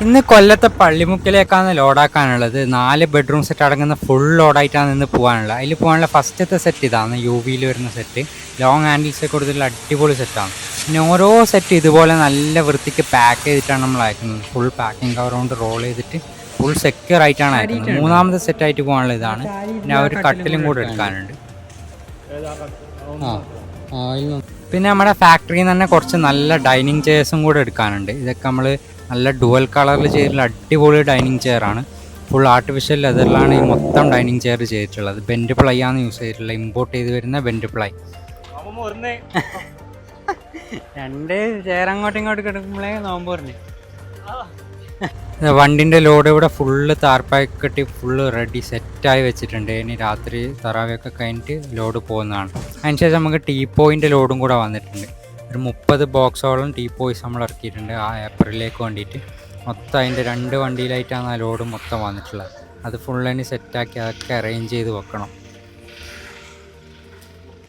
ഇന്ന് കൊല്ലത്തെ പള്ളിമുക്കിലേക്കാണ് ലോഡാക്കാനുള്ളത്. 4 bedroom set അടങ്ങുന്ന ഫുൾ ലോഡായിട്ടാണ് ഇന്ന് പോകാനുള്ളത്. അതിൽ പോകാനുള്ള ഫസ്റ്റത്തെ സെറ്റ് ഇതാണ്, യു വിയിൽ വരുന്ന സെറ്റ്. ലോങ് ഹാൻഡിൽസ് കൊടുത്തിട്ടുള്ള അടിപൊളി സെറ്റാണ്. പിന്നെ ഓരോ സെറ്റ് ഇതുപോലെ നല്ല വൃത്തിക്ക് പാക്ക് ചെയ്തിട്ടാണ് നമ്മൾ അയക്കുന്നത്. ഫുൾ പാക്കിംഗ് കവർ കൊണ്ട് റോൾ ചെയ്തിട്ട് ഫുൾ സെക്യൂർ ആയിട്ടാണ് അയക്കുന്നത്. മൂന്നാമത്തെ സെറ്റായിട്ട് പോകാനുള്ള ഇതാണ്. പിന്നെ ആ ഒരു കട്ടിലും കൂടെ എടുക്കാനുണ്ട്. പിന്നെ നമ്മുടെ ഫാക്ടറിയിൽ നിന്ന് തന്നെ കുറച്ച് നല്ല ഡൈനിങ് ചെയർസും കൂടെ എടുക്കാനുണ്ട്. ഇതൊക്കെ നമ്മൾ നല്ല ഡുവൽ കളറിൽ ചെയ്തിട്ടുള്ള അടിപൊളി ഡൈനിങ് ചെയറാണ്. ഫുൾ ആർട്ടിഫിഷ്യൽ ലെതറിലാണ് ഈ മൊത്തം ഡൈനിങ് ചെയർ ചെയ്തിട്ടുള്ളത്. ബെൻഡ് പ്ലൈ ആണ് യൂസ് ചെയ്തിട്ടുള്ളത്, ഇമ്പോർട്ട് ചെയ്ത് വരുന്ന ബെൻഡ് പ്ലൈ. 2 ചെയർ അങ്ങോട്ടും ഇങ്ങോട്ടും കിടക്കുമ്പോഴേ നോമ്പ് പറഞ്ഞു. വണ്ടിൻ്റെ ലോഡ് ഇവിടെ ഫുള്ള് താർപ്പാക്കി കെട്ടി ഫുള്ള് റെഡി സെറ്റായി വെച്ചിട്ടുണ്ട്. ഇനി രാത്രി തറാവയൊക്കെ കഴിഞ്ഞിട്ട് ലോഡ് പോകുന്നതാണ്. അതിനുശേഷം നമുക്ക് ടീപ്പോയിൻ്റെ ലോഡും കൂടെ വന്നിട്ടുണ്ട്. ഒരു 30 ബോക്സോളം ടീപ്പോയ്സ് നമ്മൾ ഇറക്കിയിട്ടുണ്ട് ആ ഏപ്രിലേക്ക് വേണ്ടിയിട്ട്. മൊത്തം അതിൻ്റെ 2 വണ്ടിയിലായിട്ടാണ് ആ ലോഡ് മൊത്തം വന്നിട്ടുള്ളത്. അത് ഫുള്ളതിന് സെറ്റാക്കി അതൊക്കെ അറേഞ്ച് ചെയ്ത് വെക്കണം.